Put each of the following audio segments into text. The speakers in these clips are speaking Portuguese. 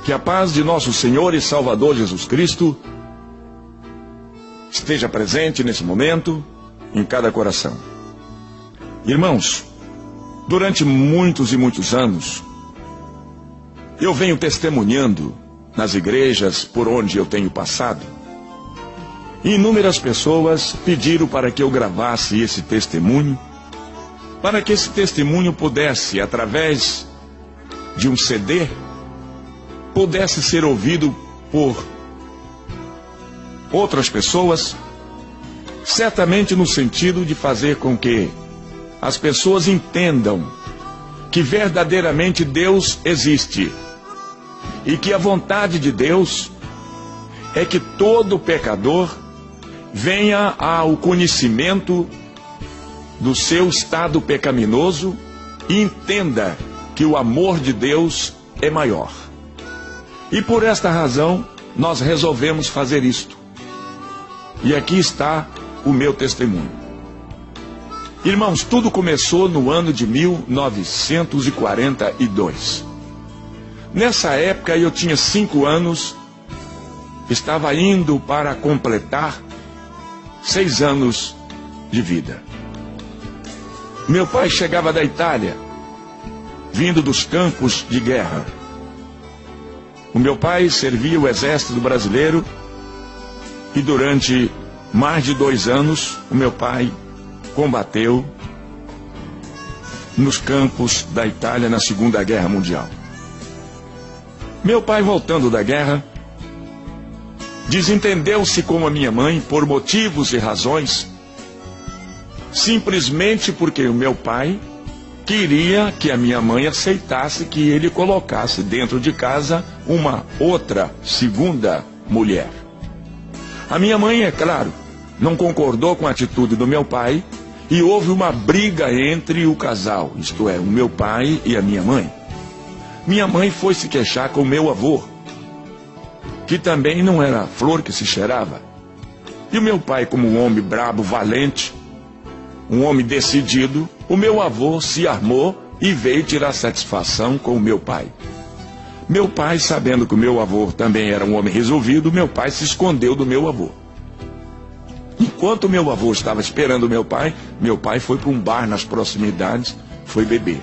Que a paz de nosso Senhor e Salvador Jesus Cristo esteja presente nesse momento em cada coração. Irmãos, durante muitos e muitos anos, eu venho testemunhando nas igrejas por onde eu tenho passado. E inúmeras pessoas pediram para que eu gravasse esse testemunho, para que esse testemunho pudesse, através de um CD, pudesse ser ouvido por outras pessoas, certamente no sentido de fazer com que as pessoas entendam que verdadeiramente Deus existe e que a vontade de Deus é que todo pecador venha ao conhecimento do seu estado pecaminoso e entenda que o amor de Deus é maior. E por esta razão, nós resolvemos fazer isto. E aqui está o meu testemunho. Irmãos, tudo começou no ano de 1942. Nessa época eu tinha 5 anos, estava indo para completar 6 anos de vida. Meu pai chegava da Itália, vindo dos campos de guerra. O meu pai servia o exército brasileiro e durante mais de 2 anos o meu pai combateu nos campos da Itália na Segunda Guerra Mundial. Meu pai, voltando da guerra, desentendeu-se com a minha mãe por motivos e razões, simplesmente porque o meu pai queria que a minha mãe aceitasse que ele colocasse dentro de casa uma outra, segunda mulher. A minha mãe, é claro, não concordou com a atitude do meu pai e houve uma briga entre o casal, isto é, o meu pai e a minha mãe. Minha mãe foi se queixar com o meu avô, que também não era flor que se cheirava. E o meu pai, como um homem brabo, valente, um homem decidido, o meu avô se armou e veio tirar satisfação com o meu pai. Meu pai, sabendo que o meu avô também era um homem resolvido, meu pai se escondeu do meu avô. Enquanto meu avô estava esperando meu pai foi para um bar nas proximidades, foi beber.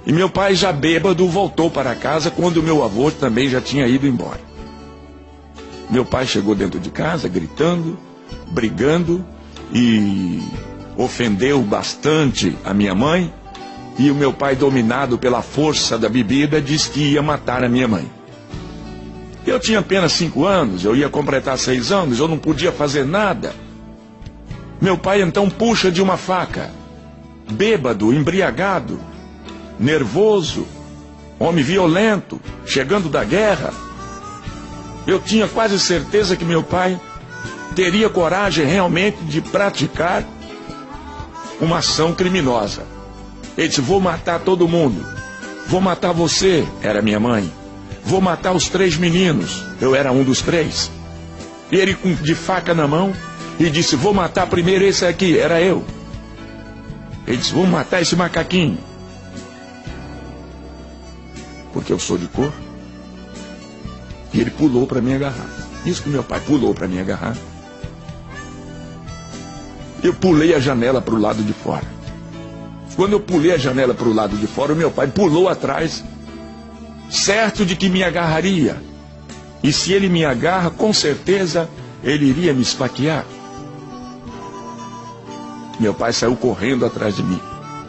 E meu pai, já bêbado, voltou para casa quando o meu avô também já tinha ido embora. Meu pai chegou dentro de casa gritando, brigando e ofendeu bastante a minha mãe. E o meu pai, dominado pela força da bebida, disse que ia matar a minha mãe. Eu tinha apenas 5 anos, eu ia completar 6 anos, eu não podia fazer nada. Meu pai então puxa de uma faca, bêbado, embriagado, nervoso, homem violento, chegando da guerra. Eu tinha quase certeza que meu pai teria coragem realmente de praticar uma ação criminosa. Ele disse: vou matar todo mundo, vou matar você, era minha mãe, vou matar os 3 meninos, eu era um dos 3. E ele de faca na mão e disse: vou matar primeiro esse aqui, era eu. Ele disse: vou matar esse macaquinho, porque eu sou de cor. E ele pulou para me agarrar. Isso que meu pai pulou para me agarrar. Eu pulei a janela para o lado de fora. Quando eu pulei a janela para o lado de fora, o meu pai pulou atrás, certo de que me agarraria. E se ele me agarra, com certeza ele iria me esfaquear. Meu pai saiu correndo atrás de mim.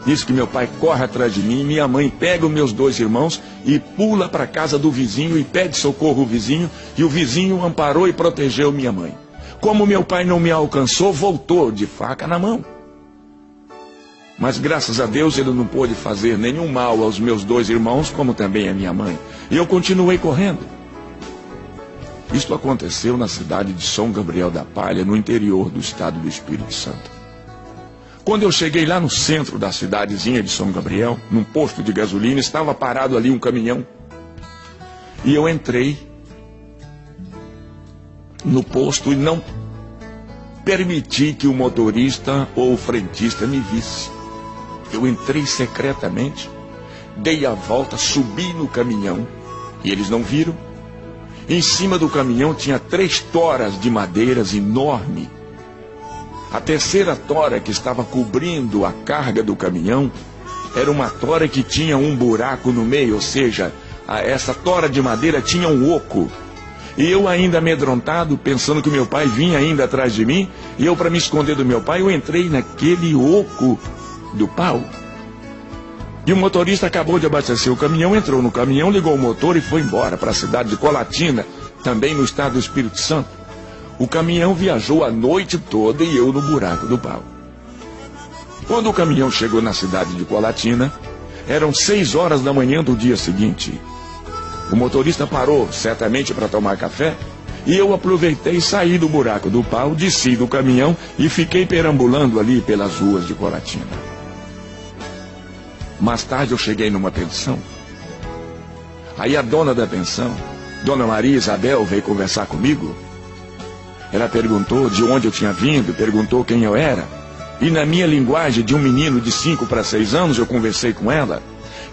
Nisso que meu pai corre atrás de mim, minha mãe pega os meus 2 irmãos e pula para a casa do vizinho e pede socorro ao vizinho, e o vizinho amparou e protegeu minha mãe. Como meu pai não me alcançou, voltou de faca na mão. Mas graças a Deus ele não pôde fazer nenhum mal aos meus 2 irmãos, como também a minha mãe. E eu continuei correndo. Isto aconteceu na cidade de São Gabriel da Palha, no interior do estado do Espírito Santo. Quando eu cheguei lá no centro da cidadezinha de São Gabriel, num posto de gasolina, estava parado ali um caminhão. E eu entrei no posto e não permiti que o motorista ou o frentista me visse. Eu entrei secretamente, dei a volta, subi no caminhão E eles não viram. Em cima do caminhão tinha 3 toras de madeiras enormes. A terceira tora que estava cobrindo a carga do caminhão era uma tora que tinha um buraco no meio, ou seja, essa tora de madeira tinha um oco. E eu ainda amedrontado, pensando que meu pai vinha ainda atrás de mim, e eu, para me esconder do meu pai, eu entrei naquele oco do pau. E o motorista acabou de abastecer o caminhão, entrou no caminhão, ligou o motor e foi embora para a cidade de Colatina, também no estado do Espírito Santo. O caminhão viajou a noite toda e eu no buraco do pau. Quando o caminhão chegou na cidade de Colatina, eram 6 horas da manhã do dia seguinte. O motorista parou, certamente para tomar café, e eu aproveitei e saí do buraco do pau, desci do caminhão e fiquei perambulando ali pelas ruas de Colatina. Mais tarde eu cheguei numa pensão. Aí a dona da pensão, Dona Maria Isabel, veio conversar comigo. Ela perguntou de onde eu tinha vindo, perguntou quem eu era. E na minha linguagem de um menino de 5 para 6 anos, eu conversei com ela.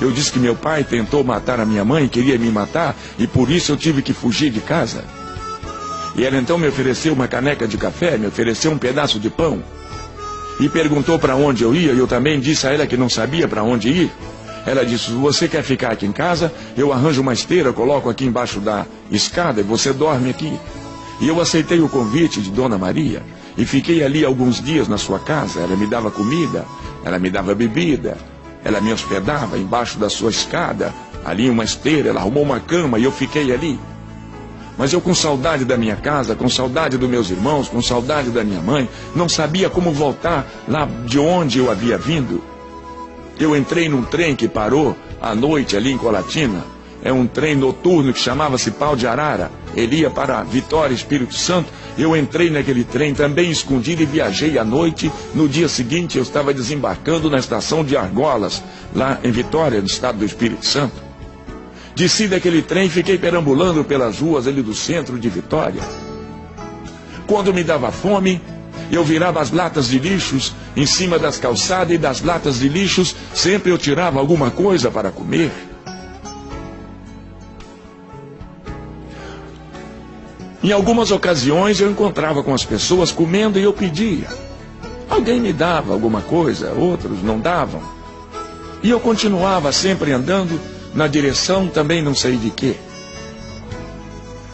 Eu disse que meu pai tentou matar a minha mãe, queria me matar, e por isso eu tive que fugir de casa. E ela então me ofereceu uma caneca de café, me ofereceu um pedaço de pão. E perguntou para onde eu ia, e eu também disse a ela que não sabia para onde ir. Ela disse, se você quer ficar aqui em casa, eu arranjo uma esteira, coloco aqui embaixo da escada e você dorme aqui. E eu aceitei o convite de Dona Maria e fiquei ali alguns dias na sua casa. Ela me dava comida, ela me dava bebida, ela me hospedava embaixo da sua escada, ali em uma esteira, ela arrumou uma cama e eu fiquei ali. Mas eu, com saudade da minha casa, com saudade dos meus irmãos, com saudade da minha mãe, não sabia como voltar lá de onde eu havia vindo. Eu entrei num trem que parou à noite ali em Colatina. É um trem noturno que chamava-se Pau de Arara. Ele ia para Vitória, Espírito Santo. Eu entrei naquele trem também escondido e viajei à noite. No dia seguinte eu estava desembarcando na estação de Argolas, lá em Vitória, no estado do Espírito Santo. Desci daquele trem e fiquei perambulando pelas ruas ali do centro de Vitória. Quando me dava fome, eu virava as latas de lixos em cima das calçadas, e das latas de lixos sempre eu tirava alguma coisa para comer. Em algumas ocasiões eu encontrava com as pessoas comendo e eu pedia. Alguém me dava alguma coisa, outros não davam. E eu continuava sempre andando na direção também não sei de quê.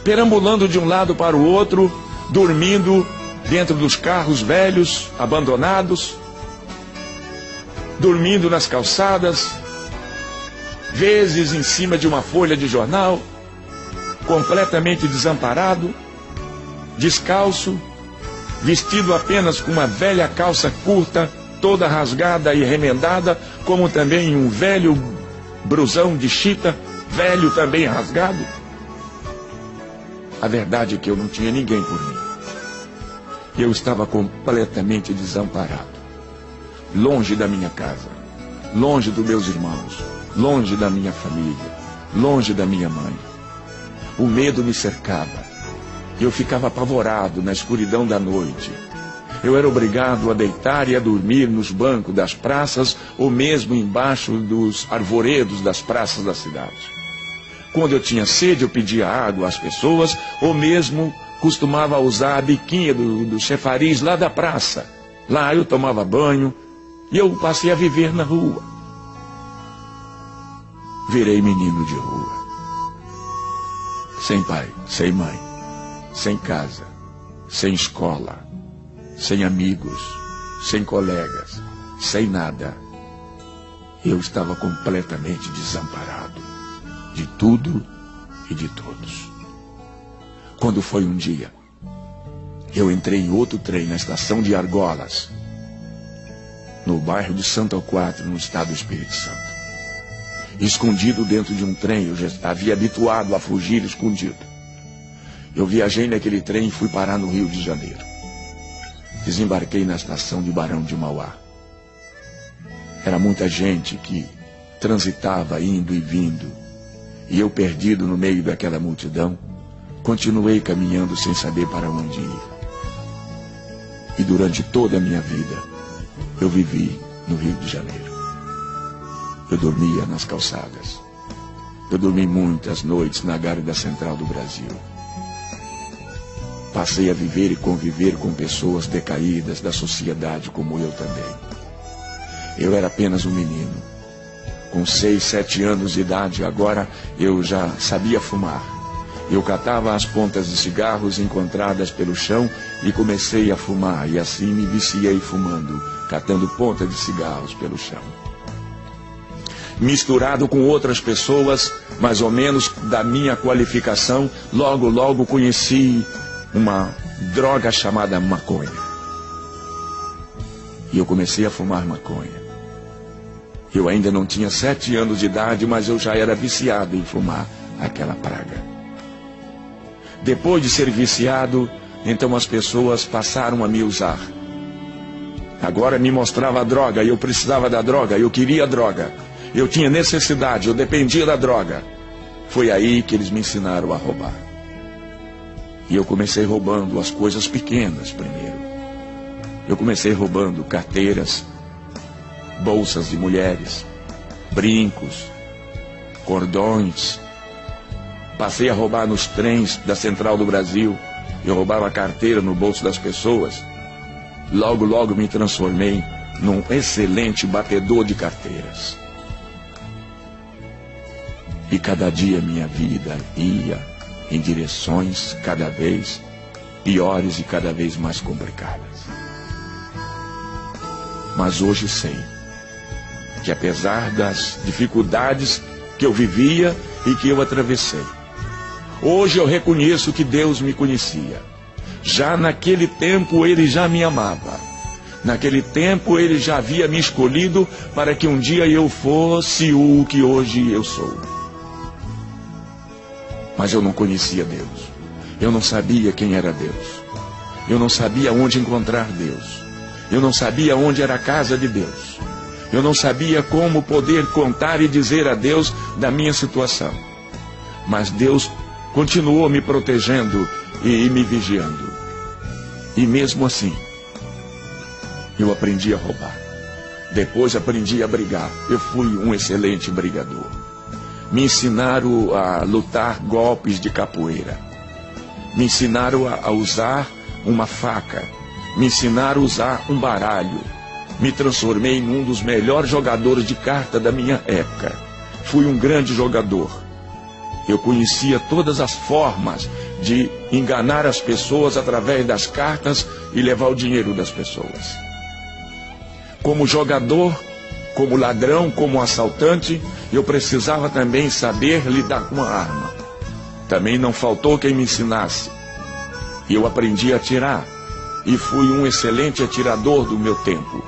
Perambulando de um lado para o outro, dormindo dentro dos carros velhos, abandonados, dormindo nas calçadas, vezes em cima de uma folha de jornal, completamente desamparado, descalço, vestido apenas com uma velha calça curta, toda rasgada e remendada, como também um velho brusão de chita, velho também rasgado. A verdade é que eu não tinha ninguém por mim. Eu estava completamente desamparado, longe da minha casa, longe dos meus irmãos, longe da minha família, longe da minha mãe. O medo me cercava. Eu ficava apavorado na escuridão da noite. Eu era obrigado a deitar e a dormir nos bancos das praças ou mesmo embaixo dos arvoredos das praças da cidade. Quando eu tinha sede, eu pedia água às pessoas ou mesmo costumava usar a biquinha do chafariz lá da praça. Lá eu tomava banho e eu passei a viver na rua. Virei menino de rua. Sem pai, sem mãe, sem casa, sem escola, sem amigos, sem colegas, sem nada. Eu estava completamente desamparado de tudo e de todos. Quando foi um dia, eu entrei em outro trem na estação de Argolas, no bairro de Santo Alquatre, no estado do Espírito Santo. Escondido dentro de um trem, eu já havia habituado a fugir escondido. Eu viajei naquele trem e fui parar no Rio de Janeiro. Desembarquei na estação de Barão de Mauá. Era muita gente que transitava indo e vindo. E eu, perdido no meio daquela multidão, continuei caminhando sem saber para onde ir. E durante toda a minha vida, eu vivi no Rio de Janeiro. Eu dormia nas calçadas. Eu dormi muitas noites na Guarda Central do Brasil. Passei a viver e conviver com pessoas decaídas da sociedade como eu também. Eu era apenas um menino. Com 6, 7 anos de idade, agora eu já sabia fumar. Eu catava as pontas de cigarros encontradas pelo chão e comecei a fumar, e assim me viciei fumando, catando pontas de cigarros pelo chão. Misturado com outras pessoas, mais ou menos da minha qualificação, logo conheci uma droga chamada maconha. E eu comecei a fumar maconha. Eu ainda não tinha 7 anos de idade, mas eu já era viciado em fumar aquela praga. Depois de ser viciado, então as pessoas passaram a me usar. Agora me mostrava a droga, e eu precisava da droga, eu queria a droga. Eu tinha necessidade, eu dependia da droga. Foi aí que eles me ensinaram a roubar. E eu comecei roubando as coisas pequenas primeiro. Eu comecei roubando carteiras, bolsas de mulheres, brincos, cordões. Passei a roubar nos trens da Central do Brasil. Eu roubava a carteira no bolso das pessoas. Logo me transformei num excelente batedor de carteiras. E cada dia minha vida ia em direções cada vez piores e cada vez mais complicadas. Mas hoje sei que apesar das dificuldades que eu vivia e que eu atravessei, hoje eu reconheço que Deus me conhecia. Já naquele tempo Ele já me amava. Naquele tempo Ele já havia me escolhido para que um dia eu fosse o que hoje eu sou. Mas eu não conhecia Deus. Eu não sabia quem era Deus. Eu não sabia onde encontrar Deus. Eu não sabia onde era a casa de Deus. Eu não sabia como poder contar e dizer a Deus da minha situação. Mas Deus continuou me protegendo e me vigiando. E mesmo assim, eu aprendi a roubar. Depois aprendi a brigar. Eu fui um excelente brigador. Me ensinaram a lutar golpes de capoeira. Me ensinaram a usar uma faca. Me ensinaram a usar um baralho. Me transformei em um dos melhores jogadores de carta da minha época. Fui um grande jogador. Eu conhecia todas as formas de enganar as pessoas através das cartas e levar o dinheiro das pessoas. Como jogador, como ladrão, como assaltante, eu precisava também saber lidar com a arma. Também não faltou quem me ensinasse. Eu aprendi a atirar e fui um excelente atirador do meu tempo.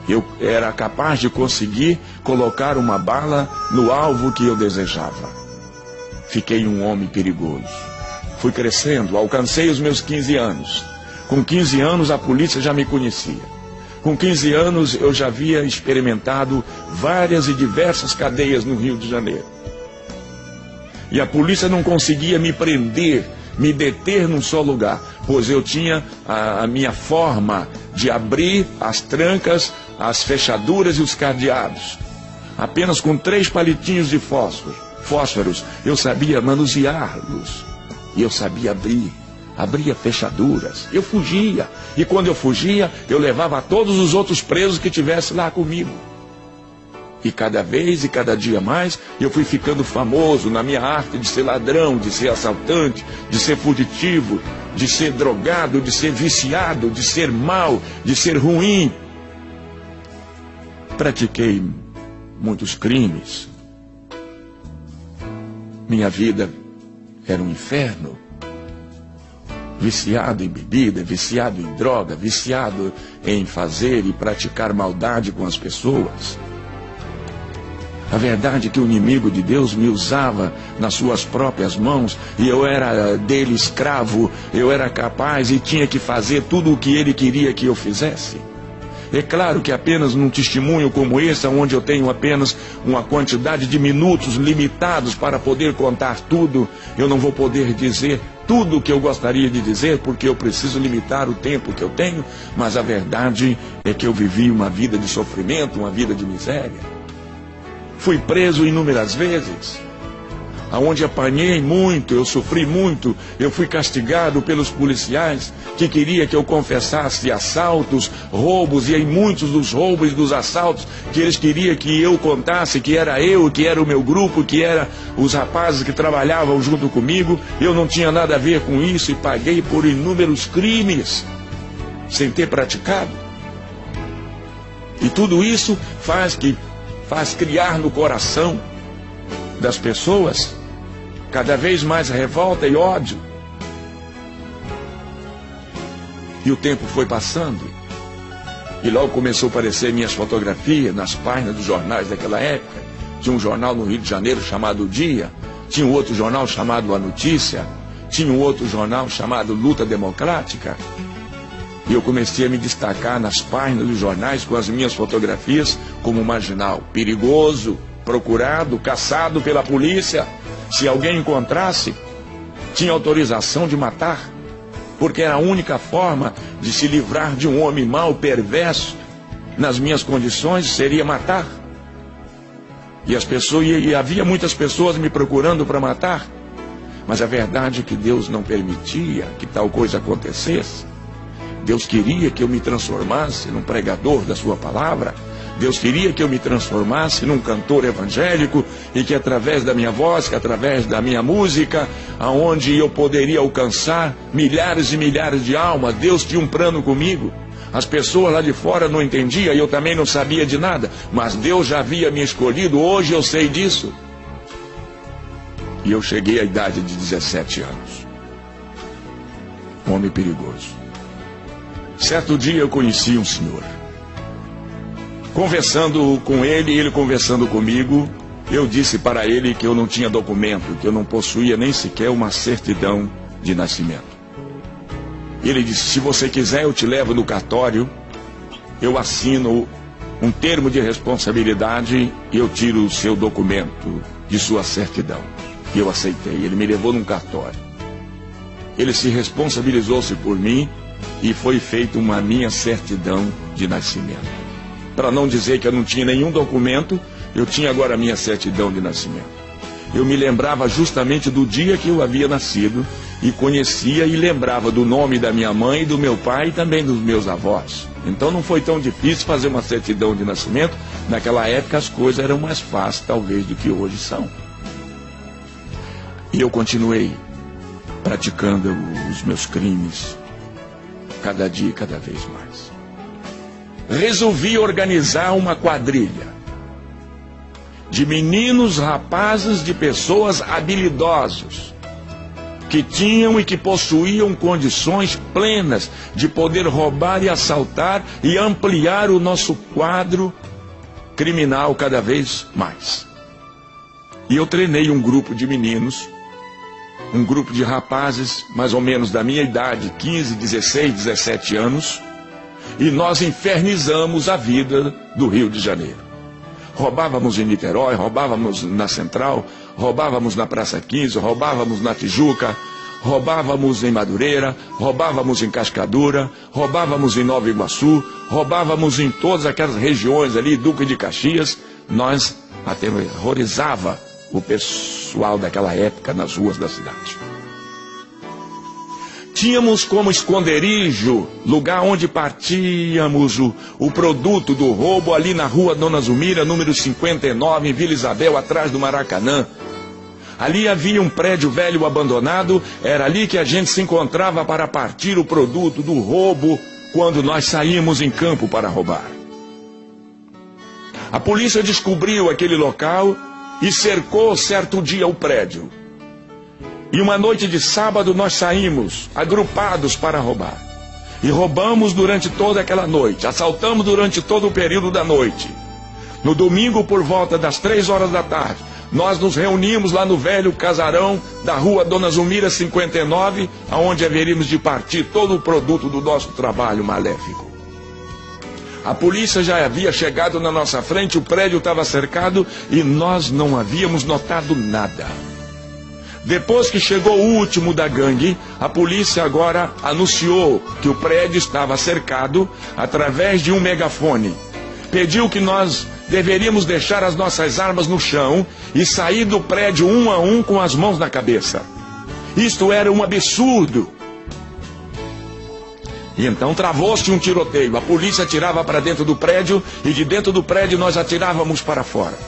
Eu era capaz de conseguir colocar uma bala no alvo que eu desejava. Fiquei um homem perigoso. Fui crescendo, alcancei os meus 15 anos. Com 15 anos a polícia já me conhecia. Com 15 anos eu já havia experimentado várias e diversas cadeias no Rio de Janeiro. E a polícia não conseguia me prender, me deter num só lugar, pois eu tinha a minha forma de abrir as trancas, as fechaduras e os cadeados. Apenas com 3 palitinhos de fósforos, eu sabia manuseá-los. E eu sabia abria fechaduras. Eu fugia. E quando eu fugia, eu levava todos os outros presos que tivessem lá comigo. E cada vez e cada dia mais, eu fui ficando famoso na minha arte de ser ladrão, de ser assaltante, de ser fugitivo, de ser drogado, de ser viciado, de ser mau, de ser ruim. Pratiquei muitos crimes. Minha vida era um inferno. Viciado em bebida, viciado em droga, viciado em fazer e praticar maldade com as pessoas. A verdade é que o inimigo de Deus me usava nas suas próprias mãos e eu era dele escravo, eu era capaz e tinha que fazer tudo o que ele queria que eu fizesse. É claro que apenas num testemunho como esse, onde eu tenho apenas uma quantidade de minutos limitados para poder contar tudo, eu não vou poder dizer tudo o que eu gostaria de dizer, porque eu preciso limitar o tempo que eu tenho, mas a verdade é que eu vivi uma vida de sofrimento, uma vida de miséria. fui preso inúmeras vezes, aonde apanhei muito, eu sofri muito, eu fui castigado pelos policiais que queria que eu confessasse assaltos, roubos, e em muitos dos roubos e dos assaltos que eles queriam que eu contasse que era eu, que era o meu grupo, que era os rapazes que trabalhavam junto comigo. Eu não tinha nada a ver com isso e paguei por inúmeros crimes sem ter praticado. E tudo isso faz criar no coração das pessoas cada vez mais revolta e ódio. E o tempo foi passando, e logo começou a aparecer minhas fotografias nas páginas dos jornais daquela época. Tinha um jornal no Rio de Janeiro chamado O Dia, tinha um outro jornal chamado A Notícia, tinha um outro jornal chamado Luta Democrática. E eu comecei a me destacar nas páginas dos jornais com as minhas fotografias como marginal, perigoso, procurado, caçado pela polícia. Se alguém encontrasse, tinha autorização de matar, porque era a única forma de se livrar de um homem mau, perverso, nas minhas condições, seria matar. E havia muitas pessoas me procurando para matar, mas a verdade é que Deus não permitia que tal coisa acontecesse. Deus queria que eu me transformasse num pregador da sua palavra. Deus queria que eu me transformasse num cantor evangélico, e que através da minha voz, que através da minha música, aonde eu poderia alcançar milhares e milhares de almas. Deus tinha um plano comigo. As pessoas lá de fora não entendiam, e eu também não sabia de nada, mas Deus já havia me escolhido. Hoje eu sei disso. E eu cheguei à idade de 17 anos. Um homem perigoso. Certo dia eu conheci um senhor. Conversando com ele, ele conversando comigo, eu disse para ele que eu não tinha documento, que eu não possuía nem sequer uma certidão de nascimento. Ele disse: se você quiser, eu te levo no cartório, eu assino um termo de responsabilidade e eu tiro o seu documento de sua certidão. E eu aceitei. Ele me levou num cartório. Ele se responsabilizou-se por mim e foi feita uma minha certidão de nascimento. Para não dizer que eu não tinha nenhum documento, eu tinha agora a minha certidão de nascimento. Eu me lembrava justamente do dia que eu havia nascido, e conhecia e lembrava do nome da minha mãe, do meu pai e também dos meus avós. Então não foi tão difícil fazer uma certidão de nascimento. Naquela época as coisas eram mais fáceis, talvez, do que hoje são. E eu continuei praticando os meus crimes, cada dia e cada vez mais. Resolvi organizar uma quadrilha de meninos, rapazes, de pessoas habilidosos, que tinham e que possuíam condições plenas de poder roubar e assaltar e ampliar o nosso quadro criminal cada vez mais. E eu treinei um grupo de meninos, um grupo de rapazes mais ou menos da minha idade, 15, 16, 17 anos, e nós infernizamos a vida do Rio de Janeiro. Roubávamos em Niterói, roubávamos na Central, roubávamos na Praça 15, roubávamos na Tijuca, roubávamos em Madureira, roubávamos em Cascadura, roubávamos em Nova Iguaçu, roubávamos em todas aquelas regiões ali, Duque de Caxias. Nós aterrorizava o pessoal daquela época nas ruas da cidade. Tínhamos como esconderijo, lugar onde partíamos o produto do roubo, ali na rua Dona Zumira, número 59, em Vila Isabel, atrás do Maracanã. Ali havia um prédio velho abandonado, era ali que a gente se encontrava para partir o produto do roubo, quando nós saímos em campo para roubar. A polícia descobriu aquele local e cercou certo dia o prédio. E uma noite de sábado nós saímos agrupados para roubar. E roubamos durante toda aquela noite, assaltamos durante todo o período da noite. No domingo, por volta das 3 horas da tarde, nós nos reunimos lá no velho casarão da rua Dona Zumira 59, aonde haveríamos de partir todo o produto do nosso trabalho maléfico. A polícia já havia chegado na nossa frente, o prédio estava cercado e nós não havíamos notado nada. Depois que chegou o último da gangue, a polícia agora anunciou que o prédio estava cercado através de um megafone. Pediu que nós deveríamos deixar as nossas armas no chão e sair do prédio um a um com as mãos na cabeça. Isto era um absurdo. E então travou-se um tiroteio. A polícia atirava para dentro do prédio e de dentro do prédio nós atirávamos para fora.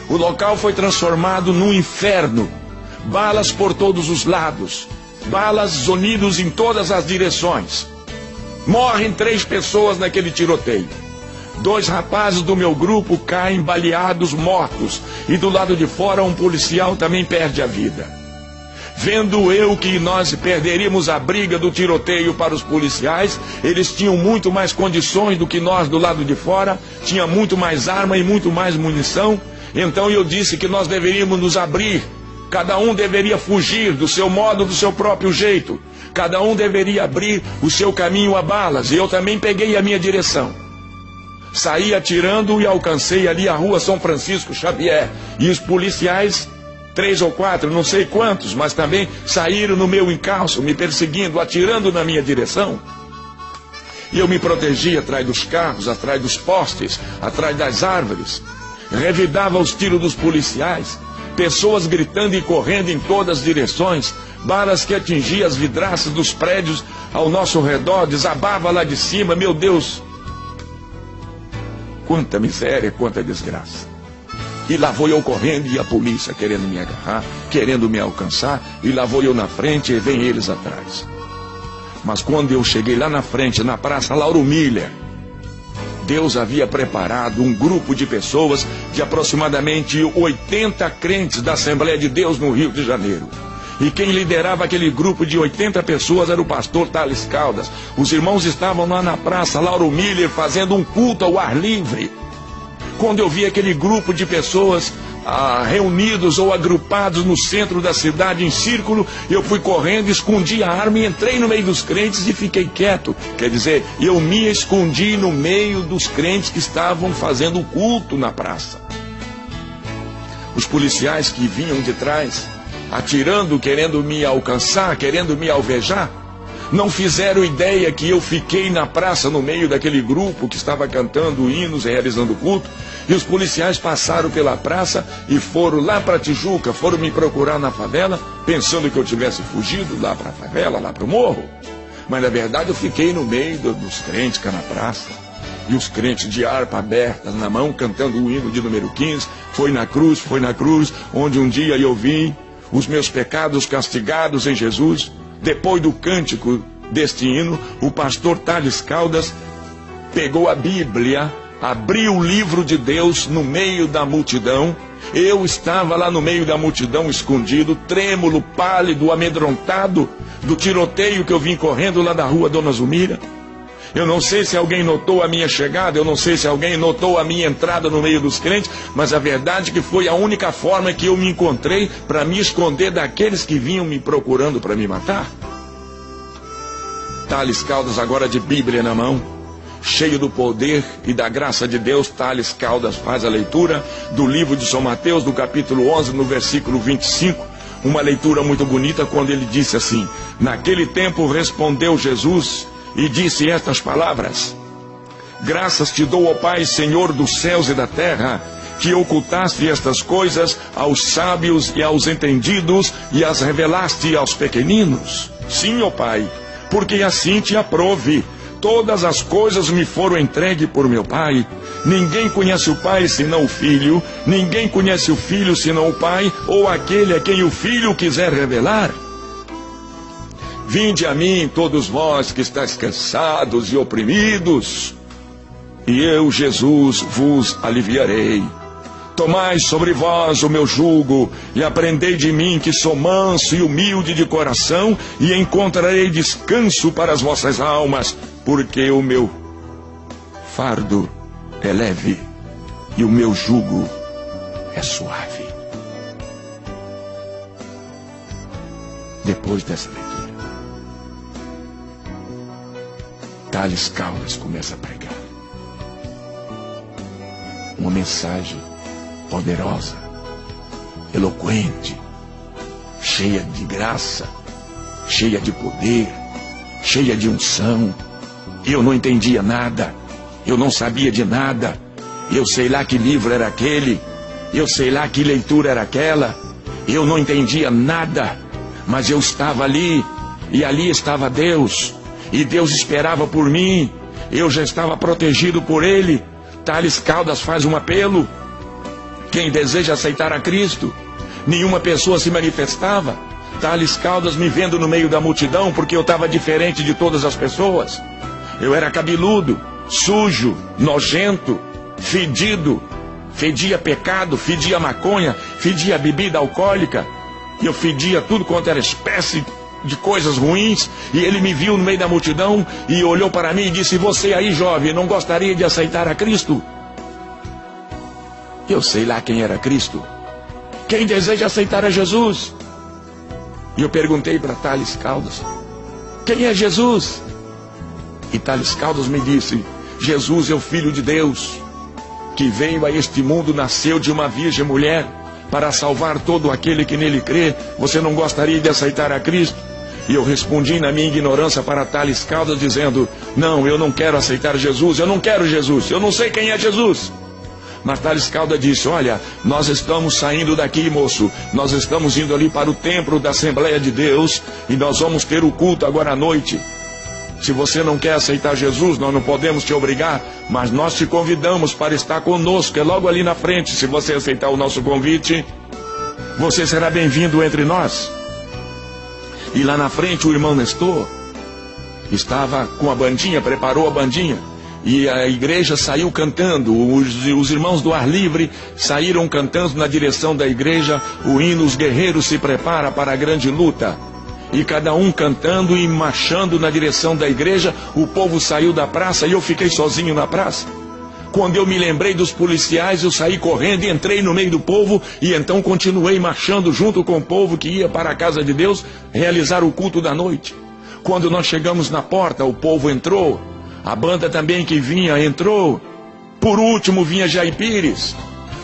O local foi transformado num inferno. Balas por todos os lados. Balas zunidos em todas as direções. Morrem 3 pessoas naquele tiroteio. 2 rapazes do meu grupo caem baleados, mortos. E do lado de fora um policial também perde a vida. Vendo eu que nós perderíamos a briga do tiroteio para os policiais, eles tinham muito mais condições do que nós do lado de fora, tinha muito mais arma e muito mais munição. Então eu disse que nós deveríamos nos abrir, cada um deveria fugir do seu modo, do seu próprio jeito, cada um deveria abrir o seu caminho a balas, e eu também peguei a minha direção. Saí atirando e alcancei ali a rua São Francisco Xavier, e os policiais, 3 ou 4, não sei quantos, mas também saíram no meu encalço, me perseguindo, atirando na minha direção. E eu me protegi atrás dos carros, atrás dos postes, atrás das árvores. Revidava os tiros dos policiais, pessoas gritando e correndo em todas as direções, balas que atingiam as vidraças dos prédios ao nosso redor, desabava lá de cima, meu Deus! Quanta miséria, quanta desgraça. E lá vou eu correndo e a polícia querendo me agarrar, querendo me alcançar, e lá vou eu na frente e vem eles atrás. Mas quando eu cheguei lá na frente, na Praça Lauro Miller, Deus havia preparado um grupo de pessoas, de aproximadamente 80 crentes da Assembleia de Deus no Rio de Janeiro. E quem liderava aquele grupo de 80 pessoas era o pastor Thales Caldas. Os irmãos estavam lá na Praça Lauro Miller fazendo um culto ao ar livre. Quando eu vi aquele grupo de pessoas reunidos ou agrupados no centro da cidade em círculo, eu fui correndo, escondi a arma e entrei no meio dos crentes e fiquei quieto. Quer dizer, eu me escondi no meio dos crentes que estavam fazendo o culto na praça. Os policiais que vinham de trás, atirando, querendo me alcançar, querendo me alvejar, não fizeram ideia que eu fiquei na praça no meio daquele grupo que estava cantando hinos e realizando culto, e os policiais passaram pela praça e foram lá para Tijuca, foram me procurar na favela, pensando que eu tivesse fugido lá para a favela, lá para o morro. Mas na verdade eu fiquei no meio dos crentes cá na praça, e os crentes de harpa aberta na mão, cantando o hino de número 15, foi na cruz, onde um dia eu vi os meus pecados castigados em Jesus. Depois do cântico deste hino, o pastor Thales Caldas pegou a Bíblia, abriu o livro de Deus no meio da multidão. Eu estava lá no meio da multidão, escondido, trêmulo, pálido, amedrontado do tiroteio que eu vim correndo lá da rua Dona Zumira. Eu não sei se alguém notou a minha chegada, eu não sei se alguém notou a minha entrada no meio dos crentes, mas a verdade é que foi a única forma que eu me encontrei para me esconder daqueles que vinham me procurando para me matar. Thales Caldas, agora de Bíblia na mão, cheio do poder e da graça de Deus, Thales Caldas faz a leitura do livro de São Mateus, do capítulo 11, no versículo 25, uma leitura muito bonita, quando ele disse assim: naquele tempo respondeu Jesus e disse estas palavras: graças te dou, ó Pai, Senhor dos céus e da terra, que ocultaste estas coisas aos sábios e aos entendidos e as revelaste aos pequeninos. Sim, ó Pai, porque assim te aprove. Todas as coisas me foram entregues por meu Pai. Ninguém conhece o Pai senão o Filho, ninguém conhece o Filho senão o Pai, ou aquele a quem o Filho quiser revelar. Vinde a mim, todos vós que estáis cansados e oprimidos, e eu, Jesus, vos aliviarei. Tomai sobre vós o meu jugo, e aprendei de mim, que sou manso e humilde de coração, e encontrarei descanso para as vossas almas, porque o meu fardo é leve, e o meu jugo é suave. Depois dessa leitura, Thales Caldas começa a pregar uma mensagem poderosa, eloquente, cheia de graça, cheia de poder, cheia de unção. Eu não entendia nada, eu não sabia de nada, Eu sei lá que livro era aquele, eu sei lá que leitura era aquela. Eu não entendia nada, mas eu estava ali, e ali estava Deus, e Deus esperava por mim. Eu já estava protegido por Ele. Tales Caldas faz um apelo: quem deseja aceitar a Cristo. Nenhuma pessoa se manifestava. Tales Caldas me vendo no meio da multidão, porque eu estava diferente de todas as pessoas. Eu era cabeludo, sujo, nojento, fedido, fedia pecado, fedia maconha, fedia bebida alcoólica, eu fedia tudo quanto era espécie de coisas ruins. E ele me viu no meio da multidão e olhou para mim e disse: você aí, jovem, não gostaria de aceitar a Cristo? Eu sei lá quem era Cristo. Quem deseja aceitar a Jesus? E eu perguntei para Tales Caldas: quem é Jesus? E Tales Caldas me disse: Jesus é o Filho de Deus, que veio a este mundo, nasceu de uma virgem mulher, para salvar todo aquele que nele crê. Você não gostaria de aceitar a Cristo? E eu respondi na minha ignorância para Tales Caldas, dizendo: não, eu não quero aceitar Jesus, eu não quero Jesus, eu não sei quem é Jesus. Mas Tales Caldas disse: olha, nós estamos saindo daqui, moço, nós estamos indo ali para o templo da Assembleia de Deus, e nós vamos ter o culto agora à noite. Se você não quer aceitar Jesus, nós não podemos te obrigar, mas nós te convidamos para estar conosco, é logo ali na frente. Se você aceitar o nosso convite, você será bem-vindo entre nós. E lá na frente o irmão Nestor estava com a bandinha, preparou a bandinha, e a igreja saiu cantando. Os irmãos do ar livre saíram cantando na direção da igreja o hino Os Guerreiros se Preparam para a Grande Luta. E cada um cantando e marchando na direção da igreja. O povo saiu da praça e eu fiquei sozinho na praça. Quando eu me lembrei dos policiais, eu saí correndo e entrei no meio do povo, e então continuei marchando junto com o povo que ia para a casa de Deus realizar o culto da noite. Quando nós chegamos na porta, o povo entrou, a banda também que vinha entrou. Por último vinha Jair Pires,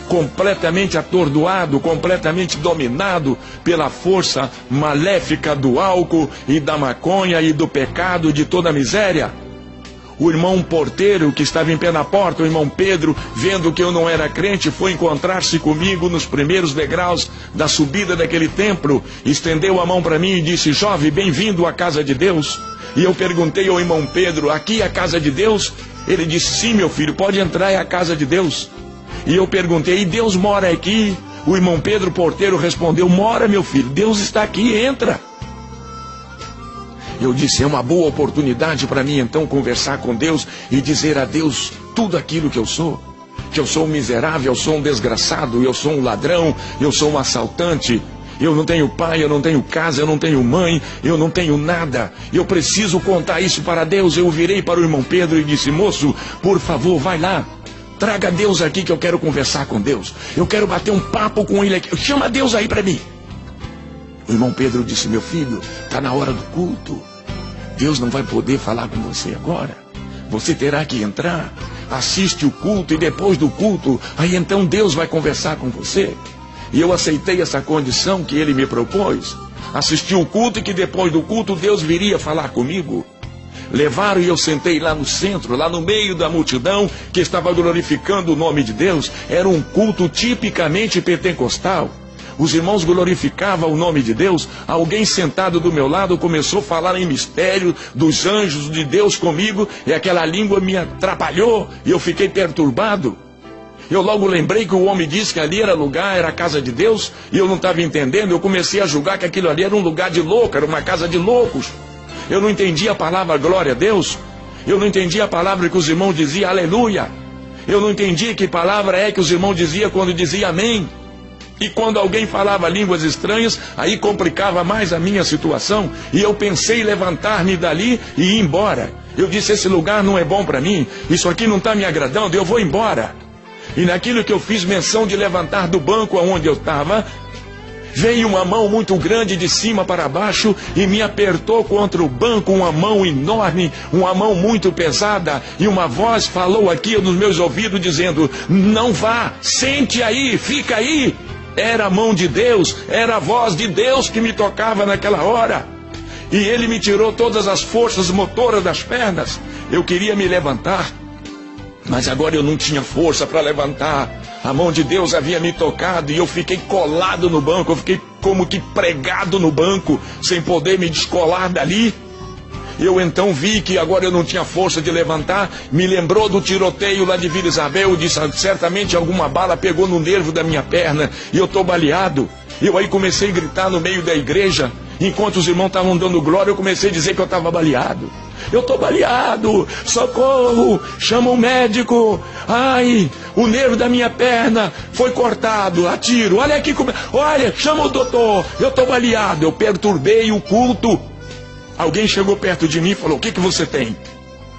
completamente atordoado, completamente dominado pela força maléfica do álcool e da maconha e do pecado, de toda a miséria. O irmão porteiro que estava em pé na porta, o irmão Pedro, vendo que eu não era crente, foi encontrar-se comigo nos primeiros degraus da subida daquele templo, estendeu a mão para mim e disse: jovem, bem-vindo à casa de Deus. E eu perguntei ao irmão Pedro: aqui é a casa de Deus? Ele disse: sim, meu filho, pode entrar, é a casa de Deus. E eu perguntei: e Deus mora aqui? O irmão Pedro porteiro respondeu: mora, meu filho, Deus está aqui, entra. Eu disse: é uma boa oportunidade para mim então conversar com Deus e dizer a Deus tudo aquilo que eu sou. Que eu sou um miserável, eu sou um desgraçado, eu sou um ladrão, eu sou um assaltante. Eu não tenho pai, eu não tenho casa, eu não tenho mãe, eu não tenho nada. Eu preciso contar isso para Deus. Eu virei para o irmão Pedro e disse: moço, por favor, vai lá. Traga Deus aqui que eu quero conversar com Deus. Eu quero bater um papo com Ele aqui. Chama Deus aí para mim. O irmão Pedro disse: meu filho, está na hora do culto. Deus não vai poder falar com você agora. Você terá que entrar, assiste o culto, e depois do culto, aí então Deus vai conversar com você. E eu aceitei essa condição que ele me propôs. Assisti o culto e que depois do culto Deus viria falar comigo. Levaram e eu sentei lá no centro, lá no meio da multidão que estava glorificando o nome de Deus. Era um culto tipicamente pentecostal. Os irmãos glorificavam o nome de Deus. Alguém sentado do meu lado começou a falar em mistério dos anjos de Deus comigo, e aquela língua me atrapalhou e eu fiquei perturbado. Eu logo lembrei que o homem disse que ali era lugar, era a casa de Deus, e eu não estava entendendo. Eu comecei a julgar que aquilo ali era um lugar de louco, era uma casa de loucos. Eu não entendia a palavra glória a Deus. Eu não entendia a palavra que os irmãos diziam aleluia. Eu não entendia que palavra é que os irmãos diziam quando diziam amém. E quando alguém falava línguas estranhas, aí complicava mais a minha situação. E eu pensei em levantar-me dali e ir embora. Eu disse: esse lugar não é bom para mim, isso aqui não está me agradando, eu vou embora. E naquilo que eu fiz menção de levantar do banco onde eu estava, veio uma mão muito grande de cima para baixo e me apertou contra o banco, uma mão enorme, uma mão muito pesada, e uma voz falou aqui nos meus ouvidos dizendo: não vá, sente aí, fica aí. Era a mão de Deus, era a voz de Deus que me tocava naquela hora. E ele me tirou todas as forças motoras das pernas. Eu queria me levantar, Mas agora eu não tinha força para levantar. A mão de Deus havia me tocado e eu fiquei colado no banco. Eu fiquei como que pregado no banco, sem poder me descolar dali. Eu então vi que agora eu não tinha força de levantar. Me lembrou do tiroteio lá de Vila Isabel. Eu disse, certamente alguma bala pegou no nervo da minha perna e eu estou baleado. Eu aí comecei a gritar no meio da igreja. Enquanto os irmãos estavam dando glória, eu comecei a dizer que eu estava baleado. Eu estou baleado, socorro, chama um médico. Ai, o nervo da minha perna foi cortado a tiro. Olha aqui, olha, chama o doutor, eu estou baleado. Eu perturbei o culto. Alguém chegou perto de mim e falou, o que você tem?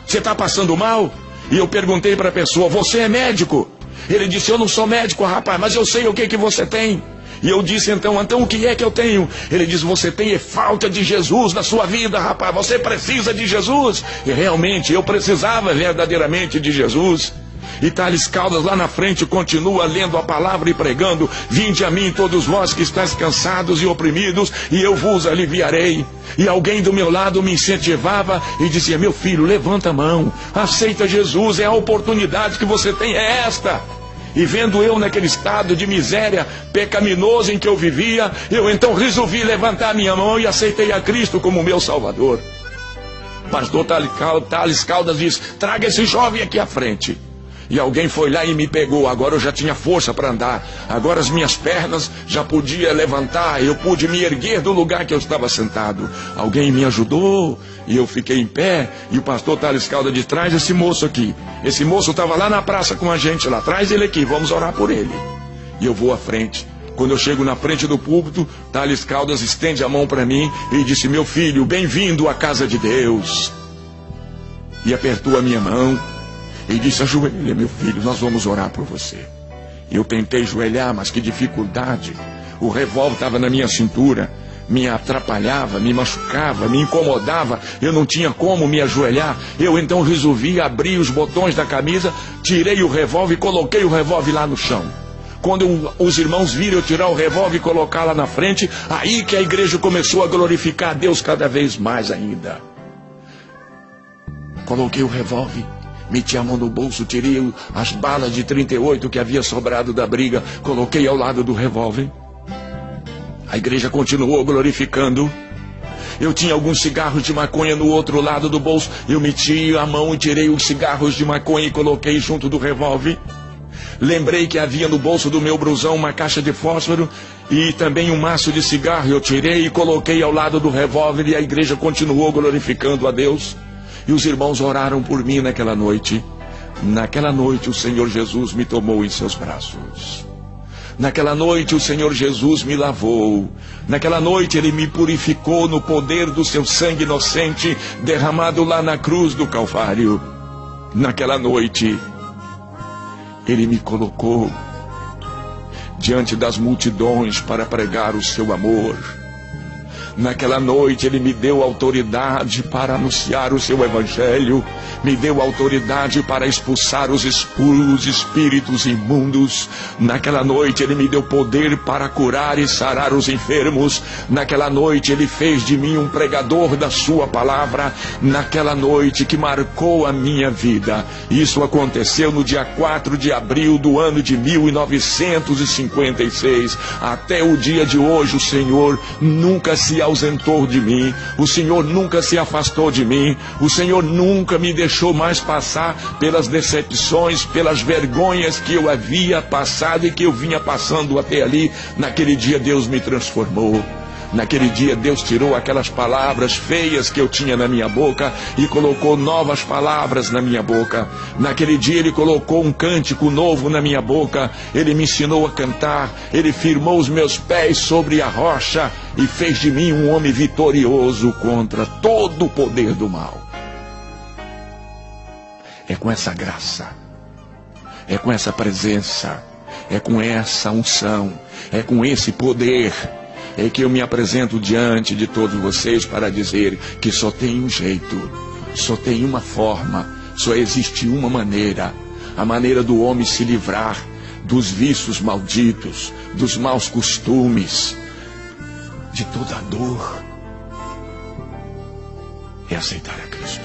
Você está passando mal? E eu perguntei para a pessoa, você é médico? Ele disse, eu não sou médico, rapaz, mas eu sei o que você tem. E eu disse então o que é que eu tenho? Ele disse, você tem falta de Jesus na sua vida, rapaz, você precisa de Jesus. E realmente eu precisava verdadeiramente de Jesus. E Thales Caldas lá na frente continua lendo a palavra e pregando, vinde a mim todos vós que estáis cansados e oprimidos, e eu vos aliviarei. E alguém do meu lado me incentivava e dizia, meu filho, levanta a mão, aceita Jesus, é a oportunidade que você tem, é esta. E vendo eu naquele estado de miséria pecaminoso em que eu vivia, eu então resolvi levantar minha mão e aceitei a Cristo como meu Salvador. Pastor Thales Caldas diz, traga esse jovem aqui à frente. E alguém foi lá e me pegou. Agora eu já tinha força para andar. Agora as minhas pernas já podia levantar. Eu pude me erguer do lugar que eu estava sentado. Alguém me ajudou e eu fiquei em pé. E o pastor Thales Caldas de trás, esse moço aqui. Esse moço estava lá na praça com a gente lá atrás, ele aqui, vamos orar por ele. E eu vou à frente. Quando eu chego na frente do púlpito, Thales Caldas estende a mão para mim e disse, meu filho, bem-vindo à casa de Deus. E apertou a minha mão. E disse, ajoelha, meu filho, nós vamos orar por você. Eu tentei ajoelhar, mas que dificuldade. O revólver estava na minha cintura, me atrapalhava, me machucava, me incomodava. Eu não tinha como me ajoelhar. Eu então resolvi abrir os botões da camisa, tirei o revólver e coloquei o revólver lá no chão. Quando os irmãos viram eu tirar o revólver e colocar lá na frente, aí que a igreja começou a glorificar a Deus cada vez mais ainda. Coloquei o revólver, meti a mão no bolso, tirei as balas de 38 que havia sobrado da briga, coloquei ao lado do revólver. A igreja continuou glorificando. Eu tinha alguns cigarros de maconha no outro lado do bolso. Eu meti a mão e tirei os cigarros de maconha e coloquei junto do revólver. Lembrei que havia no bolso do meu blusão uma caixa de fósforo e também um maço de cigarro. Eu tirei e coloquei ao lado do revólver e a igreja continuou glorificando a Deus. E os irmãos oraram por mim naquela noite. Naquela noite o Senhor Jesus me tomou em seus braços. Naquela noite o Senhor Jesus me lavou. Naquela noite Ele me purificou no poder do seu sangue inocente derramado lá na cruz do Calvário. Naquela noite Ele me colocou diante das multidões para pregar o seu amor. Naquela noite Ele me deu autoridade para anunciar o seu evangelho, me deu autoridade para expulsar os espíritos imundos. Naquela noite Ele me deu poder para curar e sarar os enfermos. Naquela noite Ele fez de mim um pregador da sua palavra. Naquela noite que marcou a minha vida. Isso aconteceu no dia 4 de abril do ano de 1956. Até o dia de hoje o Senhor nunca se ausentou de mim, o Senhor nunca se afastou de mim, o Senhor nunca me deixou mais passar pelas decepções, pelas vergonhas que eu havia passado e que eu vinha passando até ali. Naquele dia Deus me transformou. Naquele dia Deus tirou aquelas palavras feias que eu tinha na minha boca e colocou novas palavras na minha boca. Naquele dia Ele colocou um cântico novo na minha boca. Ele me ensinou a cantar. Ele firmou os meus pés sobre a rocha e fez de mim um homem vitorioso contra todo o poder do mal. É com essa graça, é com essa presença, é com essa unção, é com esse poder é que eu me apresento diante de todos vocês para dizer que só tem um jeito, só tem uma forma, só existe uma maneira, a maneira do homem se livrar dos vícios malditos, dos maus costumes, de toda a dor, é aceitar a Cristo.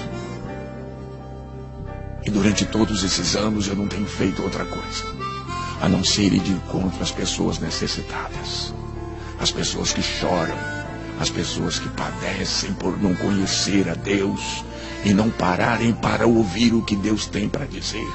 E durante todos esses anos eu não tenho feito outra coisa a não ser ir de encontro às pessoas necessitadas, as pessoas que choram, as pessoas que padecem por não conhecer a Deus e não pararem para ouvir o que Deus tem para dizer.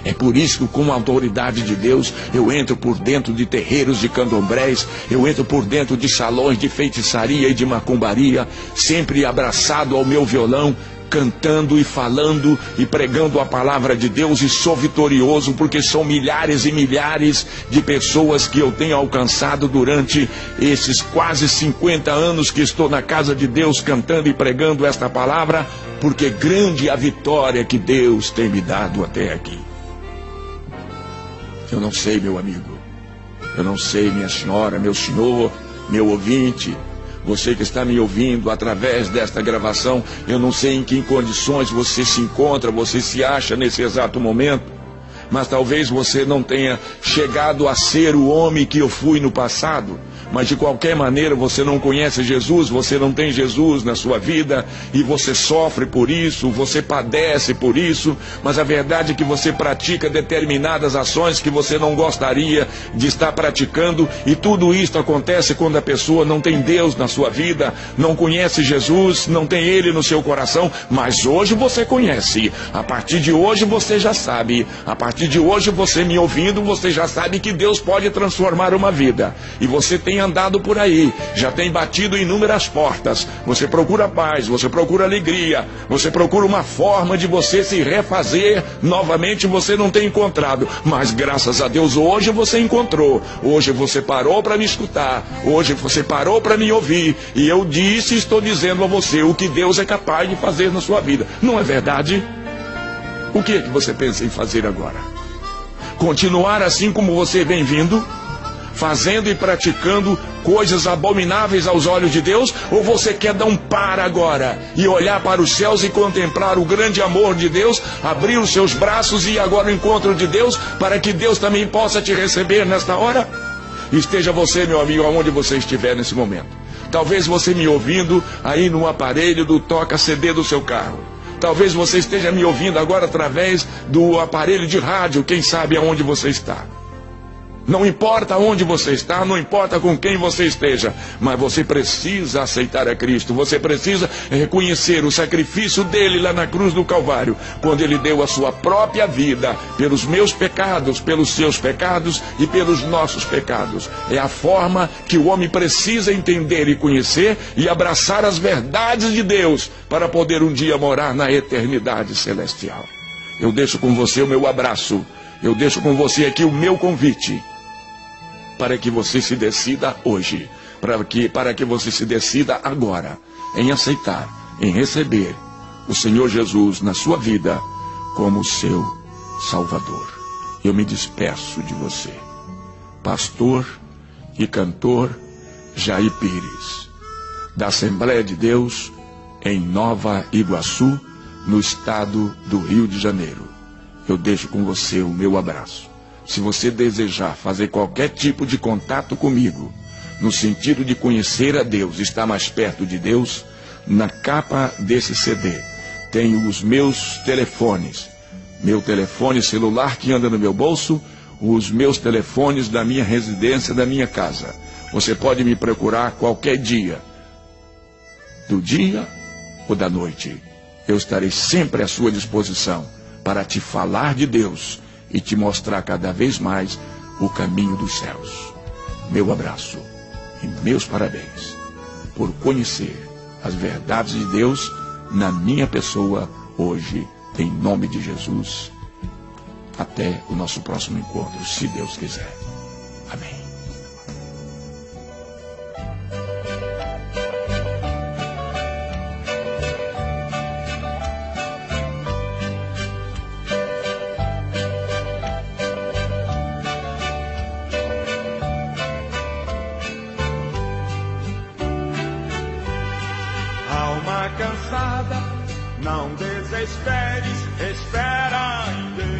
É por isso que, com a autoridade de Deus, eu entro por dentro de terreiros de candomblés, eu entro por dentro de salões de feitiçaria e de macumbaria, sempre abraçado ao meu violão, cantando e falando e pregando a palavra de Deus, e sou vitorioso, porque são milhares e milhares de pessoas que eu tenho alcançado durante esses quase 50 anos que estou na casa de Deus cantando e pregando esta palavra, porque grande é a vitória que Deus tem me dado até aqui. Eu não sei, meu amigo, eu não sei, minha senhora, meu senhor, meu ouvinte, você que está me ouvindo através desta gravação, eu não sei em que condições você se encontra, você se acha nesse exato momento, mas talvez você não tenha chegado a ser o homem que eu fui no passado, mas de qualquer maneira você não conhece Jesus, você não tem Jesus na sua vida, e você sofre por isso, você padece por isso, mas a verdade é que você pratica determinadas ações que você não gostaria de estar praticando, e tudo isso acontece quando a pessoa não tem Deus na sua vida, não conhece Jesus, não tem Ele no seu coração, mas hoje você conhece, a partir de hoje você já sabe, a partir de hoje você me ouvindo, você já sabe que Deus pode transformar uma vida, e você tem andado por aí, já tem batido inúmeras portas, você procura paz, você procura alegria, você procura uma forma de você se refazer novamente, você não tem encontrado, mas graças a Deus hoje você encontrou, hoje você parou para me escutar, hoje você parou para me ouvir, e eu disse e estou dizendo a você o que Deus é capaz de fazer na sua vida, não é verdade? O que é que você pensa em fazer agora? Continuar assim como você vem vindo? Fazendo e praticando coisas abomináveis aos olhos de Deus? Ou você quer dar um para agora e olhar para os céus e contemplar o grande amor de Deus, abrir os seus braços e ir agora ao encontro de Deus, para que Deus também possa te receber nesta hora? Esteja você, meu amigo, aonde você estiver nesse momento. Talvez você me ouvindo aí no aparelho do toca-CD do seu carro. Talvez você esteja me ouvindo agora através do aparelho de rádio, quem sabe aonde você está. Não importa onde você está, não importa com quem você esteja, mas você precisa aceitar a Cristo, você precisa reconhecer o sacrifício dele lá na cruz do Calvário, quando ele deu a sua própria vida pelos meus pecados, pelos seus pecados e pelos nossos pecados. É a forma que o homem precisa entender e conhecer e abraçar as verdades de Deus para poder um dia morar na eternidade celestial. Eu deixo com você o meu abraço, eu deixo com você aqui o meu convite, para que você se decida hoje, para que você se decida agora, em aceitar, em receber o Senhor Jesus na sua vida como seu Salvador. Eu me despeço de você, pastor e cantor Jair Pires, da Assembleia de Deus em Nova Iguaçu, no estado do Rio de Janeiro. Eu deixo com você o meu abraço. Se você desejar fazer qualquer tipo de contato comigo, no sentido de conhecer a Deus, estar mais perto de Deus, na capa desse CD tem os meus telefones, meu telefone celular que anda no meu bolso, os meus telefones da minha residência, da minha casa. Você pode me procurar qualquer dia, do dia ou da noite. Eu estarei sempre à sua disposição para te falar de Deus e te mostrar cada vez mais o caminho dos céus. Meu abraço e meus parabéns por conhecer as verdades de Deus na minha pessoa hoje, em nome de Jesus. Até o nosso próximo encontro, se Deus quiser. Amém. Cansada, não desesperes, espera em Deus.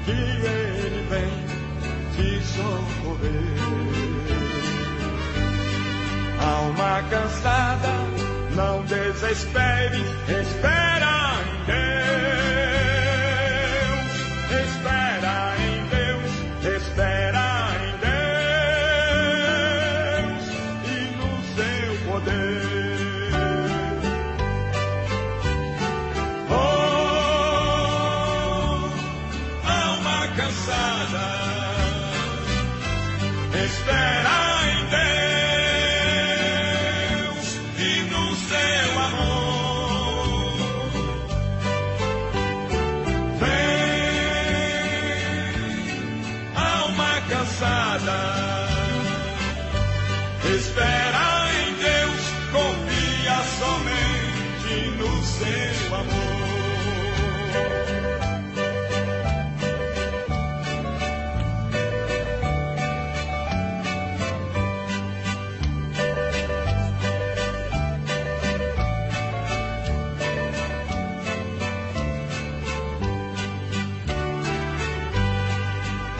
Que Ele vem te socorrer. Alma cansada, não desesperes. desespere, espera em Deus, espera em Deus, espera em Deus e no seu poder. Oh, alma cansada, espera em Deus e no seu amor. Vem, alma cansada, espera em Deus, confia somente no seu amor.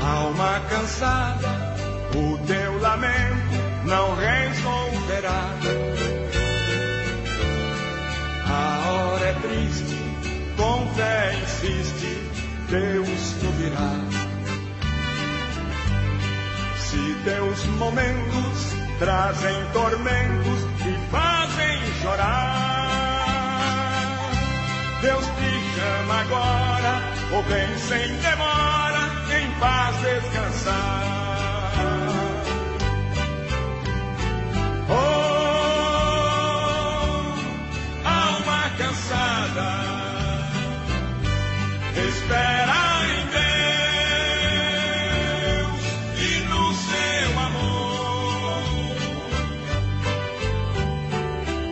Alma cansada, o teu lamento não resolverá. A hora é triste, com fé insiste, Deus ouvirá. Se teus momentos trazem tormentos e fazem chorar, Deus te chama agora, ou vem sem demora, em paz descansar. Oh, alma cansada, espera em Deus e no seu amor.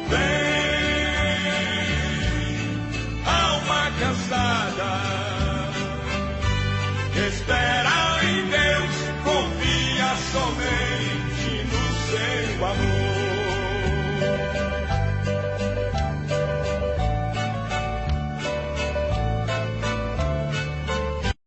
Vem, alma cansada, espera em Deus, confia somente no seu amor.